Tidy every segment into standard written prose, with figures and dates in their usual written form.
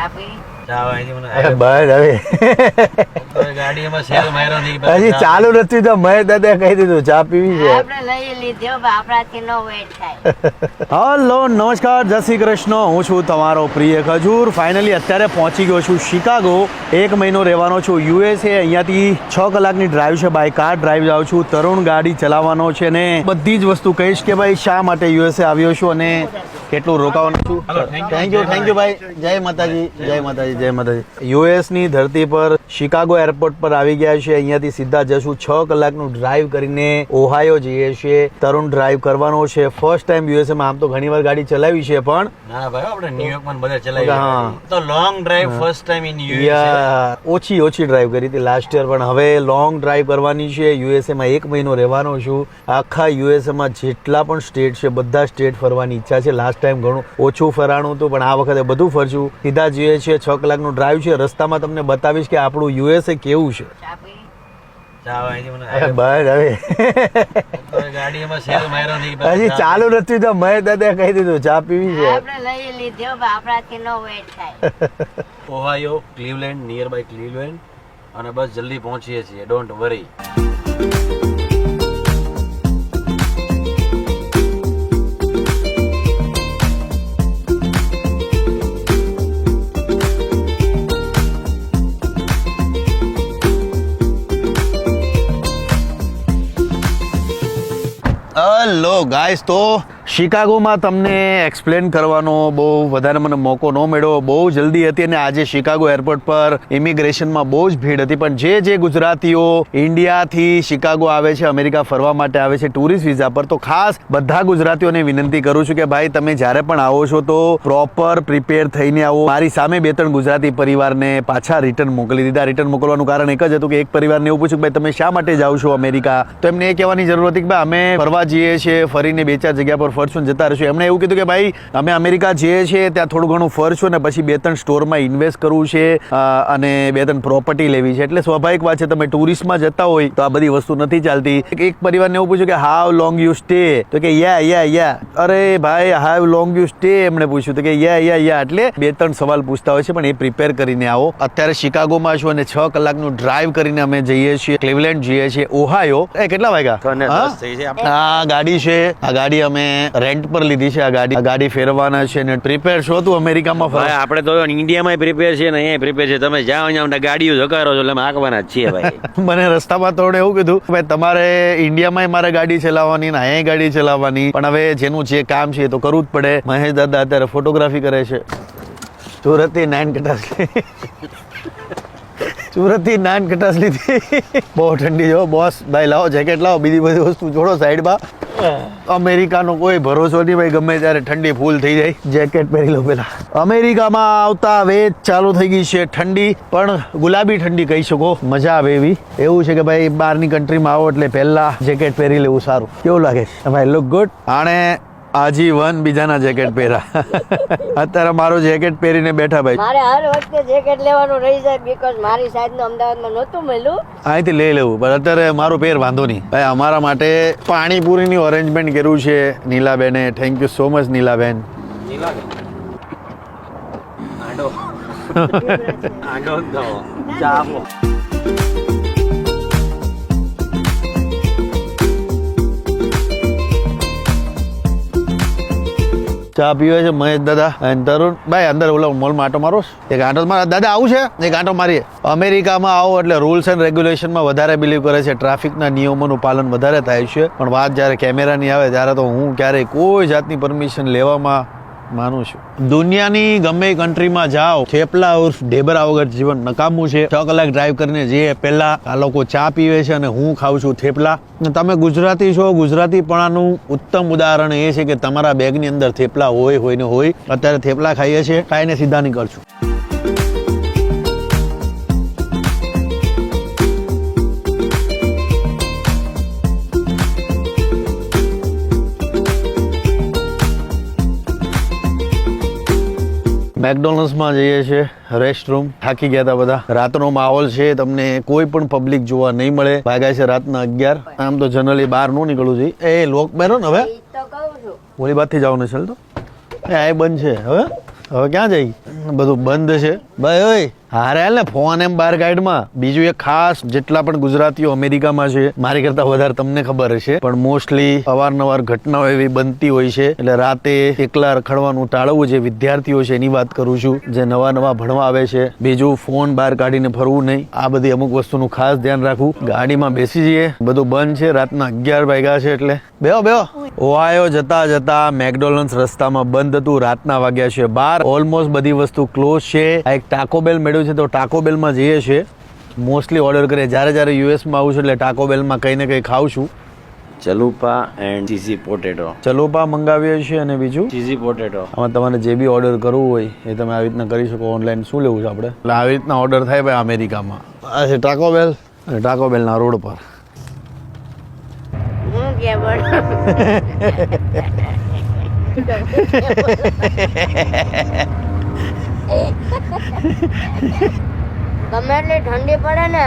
હજી ચાલુ નથી તો મહેશ દાદા કહી દીધું ચા પીવી છે. હલો નમસ્કાર, જય શ્રી કૃષ્ણ. હું છું તમારો પ્રિય ખજૂર. ફાઇનલી અત્યારે પહોંચી ગયો છું શિકાગો. 1 મહિનો રહેવાનો છું USA. અહીંયાથી 6 કલાકની ડ્રાઈવ છે. બાય કાર ડ્રાઈવ જાઉં છું. તરુણ ગાડી ચલાવવાનો છે ને બધી જ વસ્તુ કહીશ કે ભાઈ શા માટે USA આવ્યો છું અને કેટલું રોકાવાનું છું. થેન્ક યુ ભાઈ. જય માતાજી, જય માતાજી, જય માતાજી. US ની ધરતી પર શિકાગો એરપોર્ટ પર આવી ગયા છે. અહીંયાથી સીધા જશું 6 કલાકનું ડ્રાઈવ કરીને ઓહાયો જઈએ છીએ. તરુણ ડ્રાઈવ કરવાનો છે. ફર્સ્ટ ટાઈમ USA માં. આમ તો ઘણી વાર ગાડી ચલાવી છે પણ ના ભાઈ આપણે ન્યુયોર્ક માં બધા ચલાવી તો long drive first time in USA. ઓછી ડ્રાઈવ કરી હતી લાસ્ટ યર, પણ હવે લોંગ ડ્રાઈવ કરવાની છે. USA માં 1 મહિનો રહેવાનો છું. આખા USA માં જેટલા પણ સ્ટેટ છે બધા સ્ટેટ ફરવાની ઈચ્છા છે. લાસ્ટ ટાઈમ ઘણું ઓછું ફરાણું હતું પણ આ વખતે બધું ફરશું. સીધા જઈએ છીએ. 6 કલાકનું ડ્રાઈવ છે. રસ્તામાં તમને બતાવીશ કે આપણું USA કેવું છે. હજી ચાલુ નથી તો મહેશ દાદા કહી દીધું ચા પીવી છે. ઓહાયો, ક્લીવલેન્ડ, નિયર બાય ક્લીવલેન્ડ, અને બસ જલ્દી પહોંચીએ છીએ. Don't worry. હેલો ગાઈસ, તો શિકાગોમાં તમને એક્સપ્લેન કરવાનો બહુ વધારે મને મોકો ન મળ્યો. બહુ જલ્દી હતી અને આજે શિકાગો એરપોર્ટ પર ઇમિગ્રેશનમાં બહુ જ ભીડ હતી. પણ જે ગુજરાતીઓ ઇન્ડિયાથી શિકાગો આવે છે, અમેરિકા ફરવા માટે આવે છે ટુરિસ્ટ વિઝા પર, તો ખાસ બધા ગુજરાતીઓને વિનંતી કરું છું કે ભાઈ તમે જ્યારે પણ આવો છો તો પ્રોપર પ્રિપેર થઈને આવો. મારી સામે 2-3 ગુજરાતી પરિવારને પાછા રિટર્ન મોકલી દીધા. રિટર્ન મોકલવાનું કારણ એક જ હતું કે એક પરિવારને એવું પૂછ્યું કે ભાઈ તમે શા માટે જાઓ છો અમેરિકા, તો એમને એ કહેવાની જરૂર હતી કે ભાઈ અમે ફરવા જઈએ છીએ, ફરીને 2-4 જગ્યા પર ફરશું જતા રહીશું. એમણે એવું કીધું કે ભાઈ અમે અમેરિકા જઈએ છીએ ત્યાં થોડું ઘણું ફરશું ને પછી 2-3 સ્ટોરમાં ઇન્વેસ્ટ કરવું છે અને 2-3 પ્રોપર્ટી લેવી છે. એટલે સ્વાભાવિક વાત છે તમે ટુરિસ્ટમાં જતા હોય તો આ બધી વસ્તુ નથી ચાલતી. એક પરિવારને એવું પૂછ્યું કે હાવ લોંગ યુ સ્ટે, તો કે યા. અરે ભાઈ હાવ લોંગ યુ સ્ટે એમણે પૂછ્યું તો કે યા. એટલે 2-3 સવાલ પૂછતા હોય છે પણ એ પ્રિપેર કરીને આવો. અત્યારે શિકાગોમાં છું અને 6 કલાકનું ડ્રાઈવ કરીને અમે જઈએ છીએ ક્લીવલેન્ડ જઈએ છીએ ઓહાયો. કેટલા વાગ્યા? આ ગાડી છે, આ ગાડી અમે રેન્ટ પર લીધી છે. આ ગાડી ફેરવાના છે ને પ્રિપેર છો તું અમેરિકામાં ભાઈ? આપણે તો ઇન્ડિયામાં પ્રિપેર છે ને અહીંયા પ્રિપેર છે. તમે જાઓ અહીંયા ગાડીઓ જકારો છો એટલે અમે આંકવાના જ છીએ ભાઈ. મને રસ્તામાં થોડું એવું કીધું ભાઈ તમારે ઇન્ડિયામાં મારે ગાડી ચલાવવાની ને અહીંયા ગાડી ચલાવવાની, પણ હવે જેનું જે કામ છે એ તો કરવું જ પડે. મહેશ દાદા અત્યારે ફોટોગ્રાફી કરે છે. સુરતથી 9 કટાસ લીધી. બહુ ઠંડી જો બોસ. ભાઈ લાવો જેકેટ લાવો, બીજી બધી વસ્તુ જોડો સાઈડમાં. અમેરિકાનો કોઈ ભરોસો નહીં ભાઈ, ગમે ત્યારે ઠંડી ફૂલ થઈ જાય. જેકેટ પહેરી લો પેલા. અમેરિકામાં આવતા વેચ ચાલુ થઈ ગઈ છે ઠંડી, પણ ગુલાબી ઠંડી કહી શકો, મજા આવે એવી. એવું છે કે ભાઈ બહારની કન્ટ્રીમાં આવો એટલે પહેલા જેકેટ પહેરી લેવું સારું. કેવું લાગે છે ભાઈ? Look good. આણે આજીવન બીજાના જેકેટ પહેર્યા. અત્યારે મારું જેકેટ પહેરીને બેઠા ભાઈ. મારે હર વખતે જેકેટ લેવાનું રહી જાય બીકોઝ મારી સાઈઝ નું અમદાવાદમાં નહોતું મળ્યું. અહીંથી લઈ લેવું પણ અત્યારે મારું પેર વાંધો નહીં ભાઈ. અમારા માટે પાણીપુરીની અરેન્જમેન્ટ કર્યું છે નીલાબેને. Thank you so much Nilaben. ચા પીવે છે મહેશ દાદા અને તરુણ ભાઈ. અંદર ઓલા મોલમાં આંટો મારો. એક આંટો મારા દાદા આવું છે, એક આંટો મારીએ. અમેરિકામાં આવો એટલે રૂલ્સ એન્ડ રેગ્યુલેશનમાં વધારે બિલીવ કરે છે. ટ્રાફિકના નિયમોનું પાલન વધારે થાય છે. પણ વાત જ્યારે કેમેરાની આવે ત્યારે તો હું ક્યારેય કોઈ જાતની પરમિશન લેવામાં માનું છું. દુનિયાની ગમે કન્ટ્રીમાં જાઓ, થેપલા ઉર્ફ ઢેબરા વગર જીવન નકામું છે. 6 કલાક ડ્રાઈવ કરીને જઈએ. પહેલા આ લોકો ચા પીવે છે અને હું ખાઉં છું થેપલા. તમે ગુજરાતી છો, ગુજરાતીપણાનું ઉત્તમ ઉદાહરણ એ છે કે તમારા બેગની અંદર થેપલા હોય ને હોય. અત્યારે થેપલા ખાઈએ છીએ, ખાઈને સીધા નીકળશું. મેકડોનલ્ડ્સમાં જઈએ છીએ, રેસ્ટરૂમ. થાકી ગયા હતા બધા. રાતનો માહોલ છે, તમને કોઈ પણ પબ્લિક જોવા નહીં મળે. વાગ્યા છે રાતના 11. આમ તો જનરલી બહાર ન નીકળવું જોઈએ. એ લોક બેરો ને હવે ઓલી બાદ થી જવાનું છે તો એ બંધ છે હવે. હવે ક્યાં જઈ બધું બંધ છે ભાઈ ઓય હારે હાલ ને ફોન એમ બહાર કાઢમાં બીજું એક ખાસ જેટલા પણ ગુજરાતીઓ અમેરિકામાં છે મારી કરતા વધારે તમને ખબર હશે પણ મોસ્ટલી અવારનવાર ઘટનાઓ એવી બનતી હોય છે એટલે રાતે એકલા રખડવાનું ટાળવું જે વિદ્યાર્થીઓ છે એની વાત કરું છું જે નવા નવા ભણવા આવે છે બીજું ફોન બહાર કાઢીને ફરવું નહીં આ બધી અમુક વસ્તુનું ખાસ ધ્યાન રાખવું ગાડીમાં બેસી જઈએ બધું બંધ છે રાતના 11 વાગ્યા છે એટલે બેહો ઓહાયો જતા જતા મેકડોનલ્ડ્સ રસ્તામાં બંધ હતું રાતના વાગ્યા છે 12 ઓલમોસ્ટ બધી વસ્તુ ક્લોઝ છે આ એક ટાકો બેલ મેળવ્યું છે તો ટાકો બેલમાં જઈએ છે મોસ્ટલી ઓર્ડર કરીએ જ્યારે યુએસમાં આવું છું એટલે ટાકો બેલમાં કંઈ ને કંઈ ખાઉં છું ચલુપા એન્ડ ચીઝી પોટેટો. ચલોપા મંગાવીએ છીએ અને બીજું ચીઝી પોટેટો. આમાં તમારે જે બી ઓર્ડર કરવું હોય એ તમે આવી રીતના કરી શકો ઓનલાઈન શું લેવું છે આપણે એટલે આવી રીતના ઓર્ડર થાય ભાઈ અમેરિકામાં આ છે ટાકો બેલ અને ટાકો બેલના રોડ પર હું કે બોલ ગમે એટલી ઠંડી પડે ને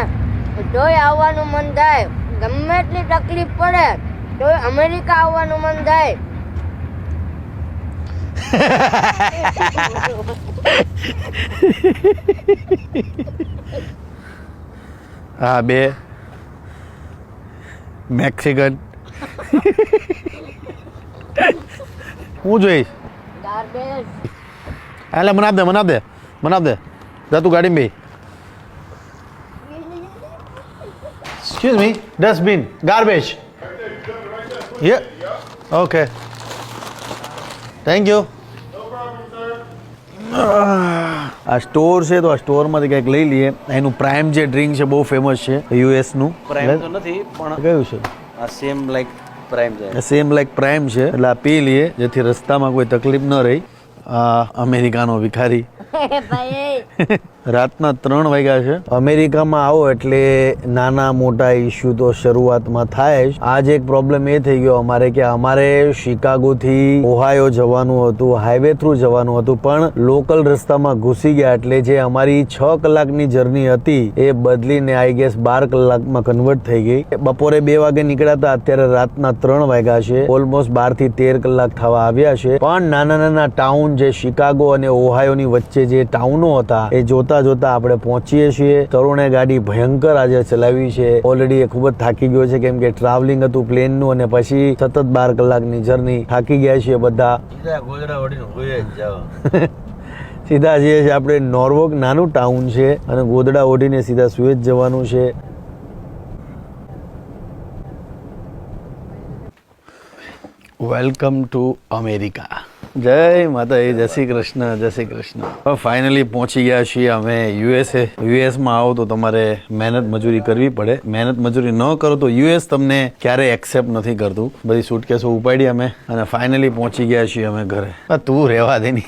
તોય આવવાનું મન થાય ગમે એટલી તકલીફ પડે તોય અમેરિકા આવવાનું મન થાય હા બે મેક્સિકન હું જોઈશ ગાર્બેજ એટલે મનાબ દે જા તું ગાડીમાં બે Excuse me, dustbin, garbage. Yeah. Okay. Thank you. આ સ્ટોર છે તો આ સ્ટોરમાંથી કંઈક લઈ લઈએ એનું પ્રાઇમ જે ડ્રિંક છે બહુ ફેમસ છે યુએસ નું પ્રાઇમ તો નથી પણ કયું છે આ સેમ લાઈક પ્રાઇમ છે. સેમ લાઈક પ્રાઇમ છે એટલે આ પી લઈએ જેથી રસ્તામાં કોઈ તકલીફ ન રહી આ અમેરિકાનો ભિખારી ભાઈ રાતના 3 વાગ્યા છે અમેરિકામાં આવો એટલે નાના મોટા ઇસ્યુ તો શરૂઆતમાં થાય જ આજ એક પ્રોબ્લેમ એ થઈ ગયો અમારે શિકાગોથી ઓહાયો જવાનું હતું હાઈવે થ્રુ જવાનું હતું પણ લોકલ રસ્તામાં ઘૂસી ગયા એટલે જે અમારી 6 કલાકની જર્ની હતી એ બદલીને આઈ ગેસ 12 કલાકમાં કન્વર્ટ થઈ ગઈ બપોરે 2 વાગે નીકળ્યા હતા અત્યારે રાતના 3 વાગ્યા છે ઓલમોસ્ટ 12 થી 13 કલાક થવા આવ્યા છે પણ નાના ટાઉન જે શિકાગો અને ઓહાયોની વચ્ચે જે ટાઉનો હતા એ જોતા આપણે પહોંચીએ છીએ તરુણે ગાડી ભયંકર આજે ચલાવી છે ઓલરેડી એ ખૂબ જ થાકી ગયો છે કેમ કે ટ્રાવેલિંગ હતું પ્લેનનું અને પછી સતત 12 કલાકની જર્ની થાકી ગયા છીએ બધા ગોદડા ઓઢીને હોઈ જ જાવ. સીધા જઈએ છીએ આપણે નોર્વોક નાનું ટાઉન છે અને ગોદડા ઓઢીને સીધા સુઈ જ જવાનું છે વેલકમ ટુ અમેરિકા જય માતાજી જય શ્રી કૃષ્ણ ફાઇનલી પહોંચી ગયા છીએ અમે યુએસમાં આવો તો તમારે મહેનત મજૂરી કરવી પડે મહેનત મજૂરી ન કરો તો યુએસ તમને ક્યારેય એક્સેપ્ટ નથી કરતું બધી સુટકેસો ઉપાડી અમે અને ફાઇનલી પહોંચી ગયા છીએ અમે ઘરે તું રહેવા દે ની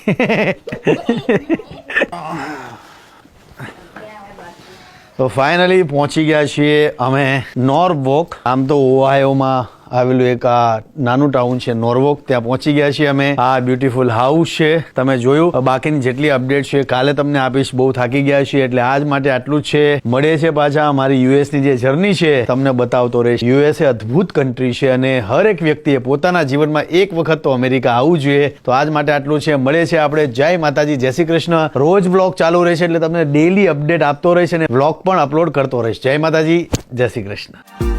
તો ફાઇનલી પહોંચી ગયા છીએ અમે નોર્વોક આમ તો ઓહાયોમાં આવેલું એક આ નાનું ટાઉન છે નોર્વોક ત્યાં પહોંચી ગયા છીએ અમે આ બ્યુટીફુલ હાઉસ છે તમે જોયું બાકીની જેટલી અપડેટ છે કાલે તમને આપીશ બહુ થાકી ગયા છીએ એટલે આજ માટે આટલું જ છે મળે છે પાછા અમારી યુએસની જે જર્ની છે તમને બતાવતો રહીશ યુએસ એ અદ્ભુત કન્ટ્રી છે અને હરેક વ્યક્તિએ પોતાના જીવનમાં એક વખત તો અમેરિકા આવવું જોઈએ તો આજ માટે આટલું છે મળે છે આપણે જય માતાજી જય શ્રી કૃષ્ણ રોજ બ્લોગ ચાલુ રહેશે એટલે તમને ડેઈલી અપડેટ આપતો રહીશ અને બ્લોગ પણ અપલોડ કરતો રહીશ જય માતાજી જય શ્રી કૃષ્ણ